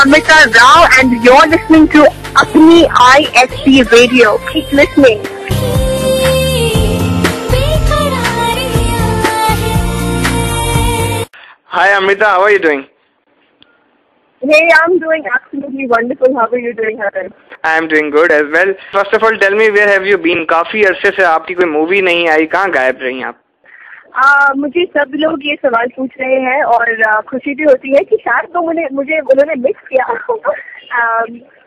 Amrita Rao and you're listening to Apni ISC Radio. Keep listening. Hi Amrita, how are you doing? Hey, I'm doing absolutely wonderful. How are you doing, Haran? I am doing good as well. First of all, tell me where have you been? काफी अरसे से आपकी कोई movie नहीं आई, कहाँ गायब रही आप? मुझे सब लोग ये सवाल पूछ रहे हैं और खुशी भी होती है कि शायद तो मुझे उन्होंने मिक्स किया।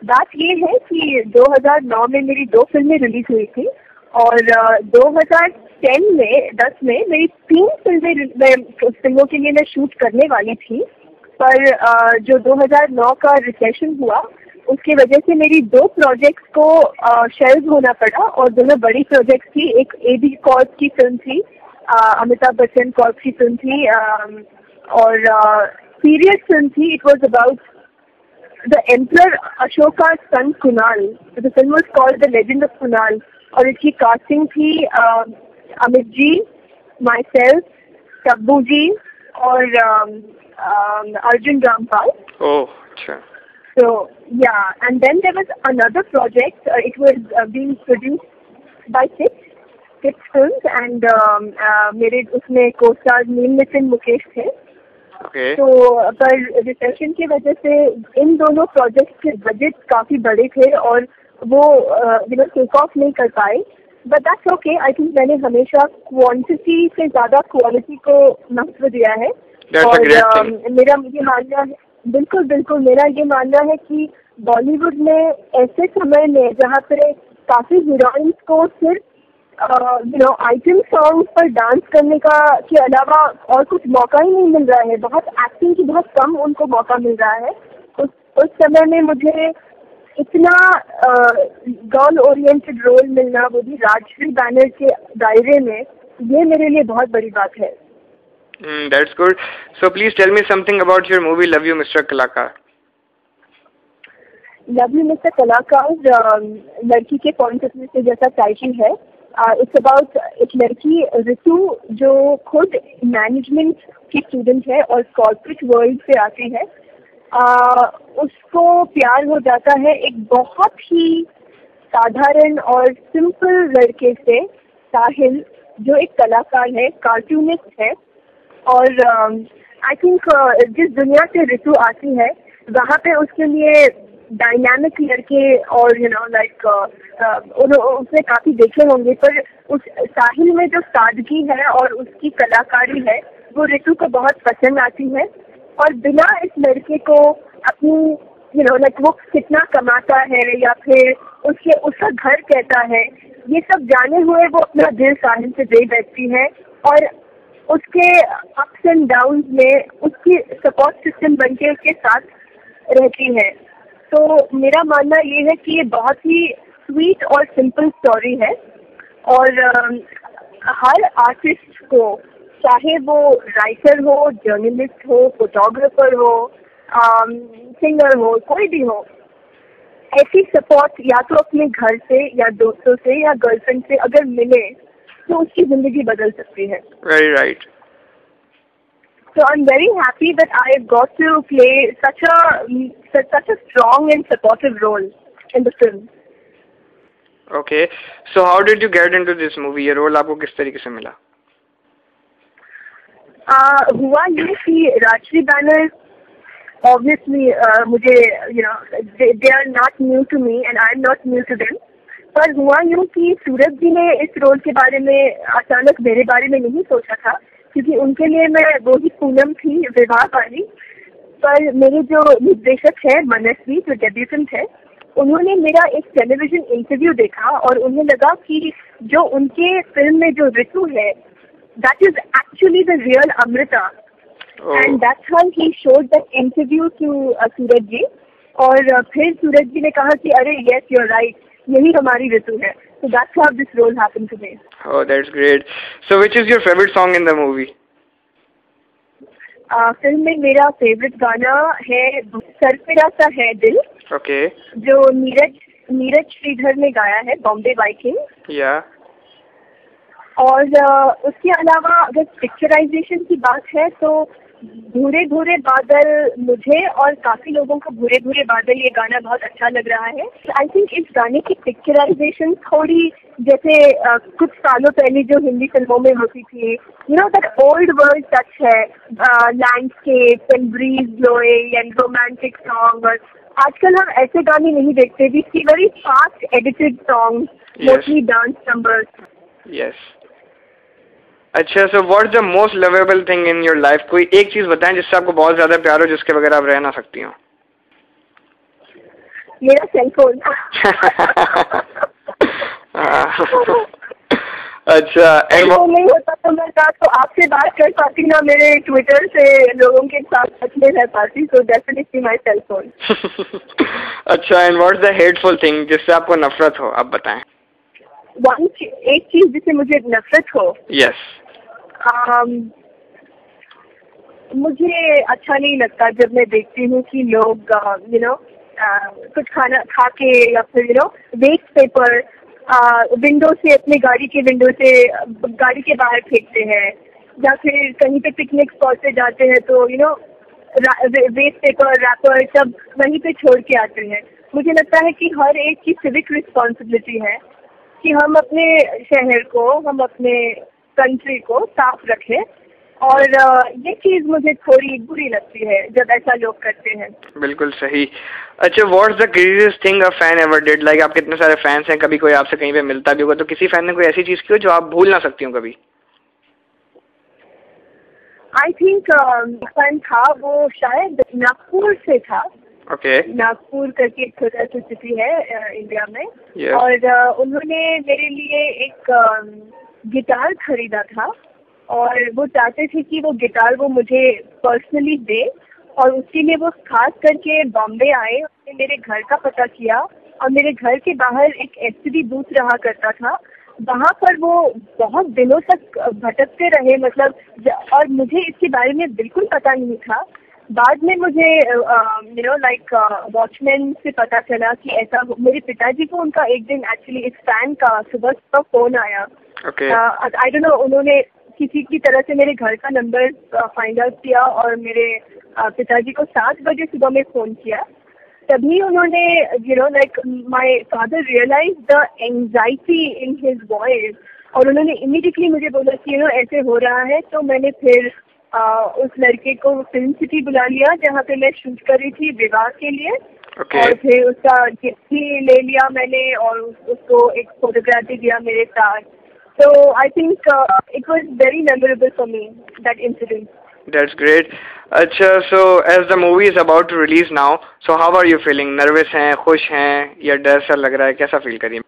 बात ये है कि 2009 में मेरी 2 फिल्में रिलीज हुई थी और 2010 में मेरी 3 फिल्मों के लिए मैं शूट करने वाली थी, पर जो 2009 का रिसेशन हुआ उसकी वजह से मेरी 2 प्रोजेक्ट्स को शेल्व होना पड़ा और दोनों बड़ी प्रोजेक्ट्स थी। एक AB कॉर्प की फिल्म थी, अमिताभ बच्चन कॉर्प की फिल्म थी और सीरियस फिल्म थी। It was about the emperor Ashoka son Kunal. The film was called the legend of Kunal और इसकी कास्टिंग थी अमित जी, माई सेल्फ, तब्बू जी और अर्जुन रामपाल। ओह, अच्छा। So yeah, and then there was another project. It was being produced by Six Films and मेरे उसमें co-stars नील नितिन मुकेश थे। Okay. तो पर रिसेशन की वजह से इन दोनों प्रोजेक्ट्स के बजट काफी बड़े थे और वो टेक ऑफ नहीं कर पाए। But that's okay. I think मैंने हमेशा क्वांटिटी से ज्यादा क्वालिटी को महत्व दिया है। और मेरा ये मानना है, बिल्कुल बिल्कुल मेरा ये मानना है कि बॉलीवुड में ऐसे समय में जहाँ पे काफी हीरोइंस को सिर्फ आइटम सॉन्ग पर डांस करने के अलावा और कुछ मौका ही नहीं मिल रहा है, बहुत एक्टिंग की बहुत कम उनको मौका मिल रहा है। उस समय में मुझे इतना गर्ल ओरिएंटेड रोल मिलना, वो भी राजश्री बैनर के दायरे में, ये मेरे लिए बहुत बड़ी बात है। That's good. So please tell me something about your movie Love You Mr. Kalakar. Love You Mr. Kalakar लड़की के पॉइंट ऑफ व्यू से जैसा टाइटल है, इट्स अबाउट एक लड़की ऋतु जो खुद मैनेजमेंट की स्टूडेंट है और कॉर्पोरेट वर्ल्ड से आती है। उसको प्यार हो जाता है एक बहुत ही साधारण और सिंपल लड़के से, साहिल, जो एक कलाकार है, कार्टूनिस्ट है। और आई थिंक जिस दुनिया से ऋतु आती है वहाँ पे उसके लिए डायनामिक लड़के और उसने काफी देखे होंगे, पर उस साहिल में जो सादगी है और उसकी कलाकारी है वो ऋतु को बहुत पसंद आती है। और बिना इस लड़के को अपनी वो कितना कमाता है या फिर उसका घर कैसा है, ये सब जाने हुए वो अपना दिल साहिल से दे बैठती है और उसके अप्स एंड डाउन्स में उसकी सपोर्ट सिस्टम बनके उसके साथ रहती है। तो मेरा मानना ये है कि ये बहुत ही स्वीट और सिंपल स्टोरी है और हर आर्टिस्ट को, चाहे वो राइटर हो, जर्नलिस्ट हो, फोटोग्राफर हो, सिंगर हो, कोई भी हो, ऐसी सपोर्ट या तो अपने घर से या दोस्तों से या गर्लफ्रेंड से अगर मिले तो उसकी जिंदगी बदल सकती है। Very right. So I'm very happy that I got to play such a strong and supportive role in the film. Okay. So how did you get into this movie? ये रोल आपको किस तरीके से मिला? हुआ ये कि राजश्री बैनर obviously मुझे they are not new to me and I'm not new to them. पर हुआ यूँ कि सूरज जी ने इस रोल के बारे में अचानक मेरे बारे में नहीं सोचा था, क्योंकि उनके लिए मैं वो ही पूनम थी विवाह वाली। पर मेरे जो निर्देशक है मनस्वी, जो डेब्यूटेंट है, उन्होंने मेरा एक टेलीविजन इंटरव्यू देखा और उन्हें लगा कि जो उनके फिल्म में जो ऋतु है, that is actually the real Amrita. And that's how he showed that interview to Suraj ji. और फिर सूरज जी ने कहा कि अरे यस यू आर राइट, यही हमारी ऋतु है। So that's how this role happened to me. Oh, that's great. So which is your favorite song in the movie? Film में मेरा फेवरेट गाना है सरफिरा सा है दिल। Okay. जो नीरज श्रीधर ने गाया है, बॉम्बे बाइकिंग। Yeah. और उसके अलावा अगर पिक्चराइजेशन की बात है तो भूरे भूरे बादल, मुझे और काफी लोगों को भूरे भूरे बादल ये गाना बहुत अच्छा लग रहा है। आई थिंक इस गाने की पिक्चराइजेशन थोड़ी जैसे कुछ सालों पहले जो हिंदी फिल्मों में होती थी, you know that old world touch है, landscape and breeze blowing and romantic song. और आजकल हम ऐसे गाने नहीं देखते, we see very fast edited song, mostly dance numbers. Yes. अच्छा, so what is the most lovable thing in your life? कोई एक चीज बताएं जिससे आपको बहुत ज्यादा प्यार हो, जिसके बगैर आप रह ना सकती हो। मेरा सेलफोन। अच्छा, वो नहीं होता तो मैं रात को आपसे बात कर पाती ना, मेरे ट्विटर से लोगों के साथ टच में रह पाती, सो डेफिनेटली माय सेलफोन। अच्छा, and what is the hateful thing जिससे आपको नफरत हो, आप बताएं। एक चीज जिससे मुझे नफरत हो? यस। मुझे अच्छा नहीं लगता जब मैं देखती हूँ कि लोग यू नो कुछ खाना खा के या फिर you know waste paper window से, अपनी गाड़ी के विंडो से गाड़ी के बाहर फेंकते हैं, या फिर कहीं पे पिकनिक स्पॉट पे जाते हैं तो you know waste paper wrapper सब वहीं पे छोड़ के आते हैं। मुझे लगता है कि हर एक की सिविक रिस्पॉन्सिबिलिटी है कि हम अपने शहर को, हम अपने कंट्री को साफ रखें, और ये चीज मुझे थोड़ी बुरी लगती है जब ऐसा लोग करते हैं। बिल्कुल सही। अच्छा, what's the craziest thing a fan ever did? Like आपके इतने सारे फैंस हैं, कभी कोई आपसे कहीं पे मिलता भी होगा, तो किसी फैन ने कोई ऐसी चीज की हो जो आप भूल ना सकती हो कभी? आई थिंक फैन था, वो शायद नागपुर से था। ओके। नागपुर करके एक छोटा सा सिटी है इंडिया में। Yes. और उन्होंने मेरे लिए एक गिटार खरीदा था, और वो चाहते थे कि वो गिटार वो मुझे पर्सनली दे, और उसके लिए वो खास करके बॉम्बे आए, उसने मेरे घर का पता किया, और मेरे घर के बाहर एक एसटीडी बूथ रहा करता था, वहाँ पर वो बहुत दिनों तक भटकते रहे, मतलब और मुझे इसके बारे में बिल्कुल पता नहीं था। बाद में मुझे यू नो लाइक वॉचमैन से पता चला कि ऐसा मेरे पिताजी को उनका एक दिन एक्चुअली इस फैन का सुबह सुबह फोन आया। आई डोंट नो, उन्होंने किसी की तरह से मेरे घर का नंबर फाइंड आउट किया, और मेरे पिताजी को 7 बजे सुबह में फ़ोन किया। तभी उन्होंने you know like my father realize the anxiety in his voice, और उन्होंने इमीडिएटली मुझे बोला कि यू नो ऐसे हो रहा है। तो मैंने फिर उस लड़के को फिल्म सिटी बुला लिया जहाँ पे मैं शूट कर रही थी विवाह के लिए। और फिर उसका गिफ्ट भी ले लिया मैंने, और उसको एक फोटोग्राफी दिया मेरे साथ। So I think it was very memorable for me, that incident. That's great. अच्छा, so as the movie is about to release now, so how are you feeling? Nervous हैं, खुश हैं, या डर सा लग रहा है, कैसा फील करिए?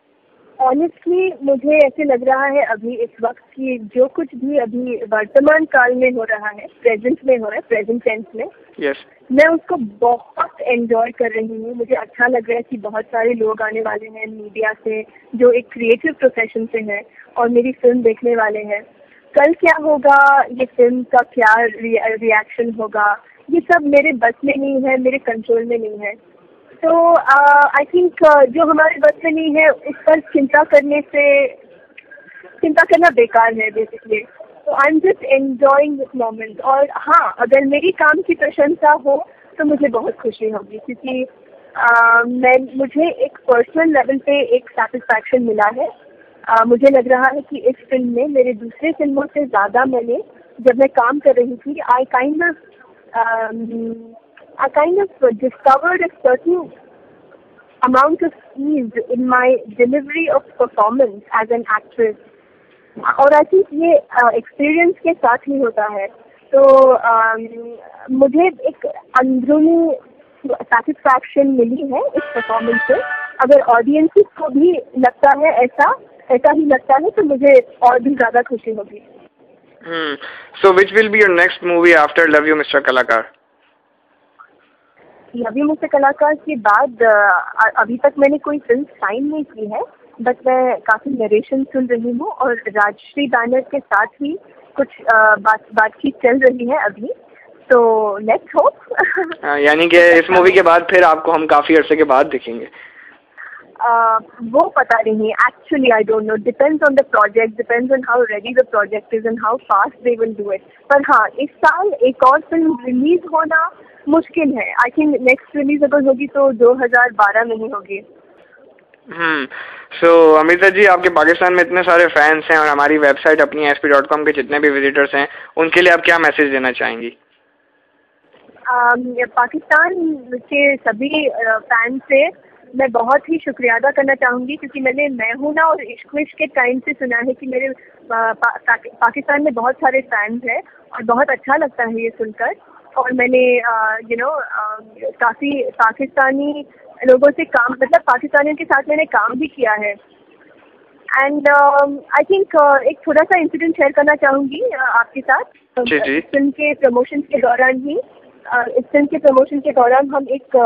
Honestly, मुझे ऐसे लग रहा है अभी इस वक्त की जो कुछ भी अभी वर्तमान काल में हो रहा है, प्रेजेंट में हो रहा है, प्रेजेंट टेंस में, yes. मैं उसको बहुत एंजॉय कर रही हूँ। मुझे अच्छा लग रहा है कि बहुत सारे लोग आने वाले हैं मीडिया से, जो एक क्रिएटिव प्रोफेशन से हैं, और मेरी फिल्म देखने वाले हैं। कल क्या होगा, ये फिल्म का क्या रिएक्शन होगा, ये सब मेरे बस में नहीं है, मेरे कंट्रोल में नहीं है। तो आई थिंक जो हमारे बस में नहीं है उस पर चिंता करना बेकार है बेसिकली। तो I am just enjoying this moment. और हाँ, अगर मेरी काम की प्रशंसा हो तो मुझे बहुत खुशी होगी, क्योंकि मुझे एक पर्सनल लेवल पे एक सेटिस्फैक्शन मिला है। मुझे लग रहा है कि इस फिल्म में मेरे दूसरे फिल्मों से ज़्यादा मैंने, जब मैं काम कर रही थी, I kind of discovered a certain amount of ease in my delivery of performance as an actress. और आई थिंक ये एक्सपीरियंस के साथ ही होता है। तो मुझे एक अंदरूनी सेटिस्फैक्शन मिली है इस परफॉर्मेंस से। अगर ऑडियंसेस को भी लगता है ऐसा ही लगता है, तो मुझे और भी ज़्यादा खुशी होगी। So which will be your next movie after Love You Mr. Kalakar? Love you mister कलाकार के बाद अभी तक मैंने कोई फिल्म साइन नहीं की है, बट मैं काफ़ी नरेशन सुन रही हूँ, और राजश्री बैनर के साथ ही कुछ बातचीत चल रही है अभी। तो लेट्स होप। यानी कि इस मूवी के बाद फिर आपको हम काफ़ी अरसे के बाद देखेंगे। वो पता नहीं, actually I don't know, depends on the project, depends on how ready the project is and how fast they will do it. पर हाँ, इस साल एक और फिल्म रिलीज होना मुश्किल है। आई थिंक नेक्स्ट रिलीज अगर होगी तो 2012 में ही होगी। सो अमृता जी, आपके पाकिस्तान में इतने सारे फैंस हैं और हमारी वेबसाइट अपनी ASP.com के जितने भी विजिटर्स हैं उनके लिए आप क्या मैसेज देना चाहेंगी? पाकिस्तान के सभी फैंस से मैं बहुत ही शुक्रिया अदा करना चाहूँगी, क्योंकि मैं हूँ ना और इश्क विश्क के टाइम से सुना है कि मेरे पाकिस्तान में बहुत सारे फैंस हैं और बहुत अच्छा लगता है ये सुनकर। और मैंने काफ़ी पाकिस्तानी लोगों से काम, मतलब पाकिस्तानियों के साथ मैंने काम भी किया है। एंड आई थिंक एक थोड़ा सा इंसिडेंट शेयर करना चाहूँगी आपके साथ। फिल्म के प्रमोशन के दौरान ही इस फिल्म के प्रमोशन के दौरान हम एक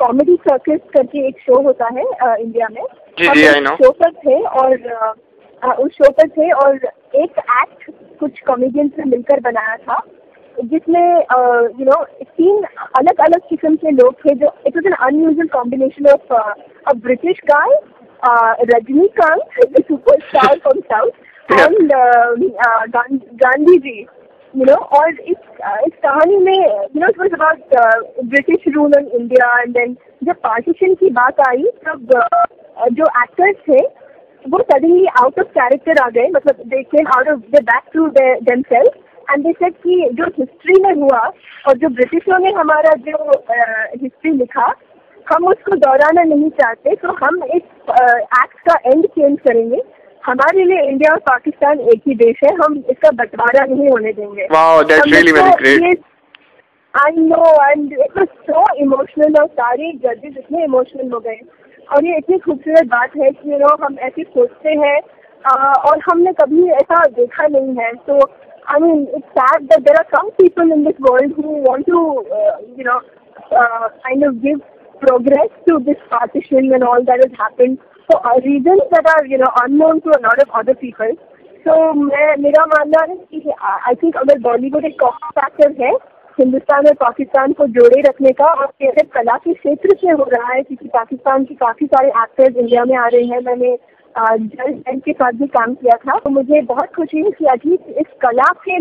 कॉमेडी सर्कस करके एक शो होता है इंडिया में, शो पर थे और उस शो पर थे और एक एक्ट कुछ कॉमेडियंस ने मिलकर बनाया था, जिसमें 3 अलग अलग किस्म के लोग थे। जो it was an unusual combination of a British guy, Rajinikanth the superstar from south and Gandhi ji, और इस कहानी में it was about British rule on India. And then जब पार्टीशन की बात आई तब जो एक्टर्स थे वो सडनली आउट ऑफ कैरेक्टर आ गए, मतलब they came out of the back to themselves and they said कि जो हिस्ट्री में हुआ और जो ब्रिटिशों ने हमारा जो हिस्ट्री लिखा हम उसको दोहराना नहीं चाहते, तो हम इस एक्ट का एंड चेंज करेंगे। हमारे लिए इंडिया और पाकिस्तान एक ही देश है, हम इसका बंटवारा नहीं होने देंगे। Wow, that's really very great. I know, and it was so emotional और सारे जजेस इतने इमोशनल हो गए। और ये इतनी खूबसूरत बात है कि हम ऐसे सोचते हैं और हमने कभी ऐसा देखा नहीं है। तो I mean, it's sad that there are some people in this world who want to, kind of give progress to this partition and all that has happened for reasons that are, unknown to a lot of other people. So, मेरा मानना है कि I think अगर बॉलीवुड एक common factor है हिंदुस्तान और पाकिस्तान को जोड़े रखने का, और सिर्फ कला के क्षेत्र से हो रहा है, क्योंकि पाकिस्तान के काफ़ी सारे एक्टर्स इंडिया में आ रहे हैं। मैंने जल एंड के साथ भी काम किया था, तो मुझे बहुत खुशी है कि एटलीस्ट इस कला के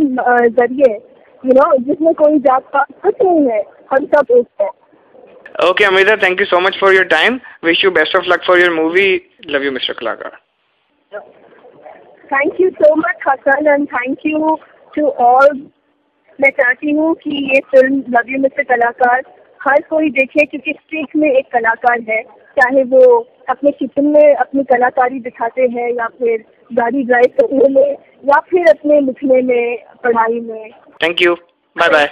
जरिए जिसमें कोई जात पात कुछ नहीं है, हम सब एक है। Okay, Amrita, thank you so much for your time. Wish you best of luck for your movie. Love you, Mr. Kalakar. Thank you so much, Hassan, and thank you to all. मैं चाहती हूँ कि ये film love you mister कलाकार हर कोई देखे, क्योंकि street में एक कलाकार है, चाहे वो अपने किचन में अपनी कलाकारी दिखाते हैं या फिर गाड़ी ड्राइव करने में या फिर अपने लिखने में, पढ़ाई में। Thank you, bye bye.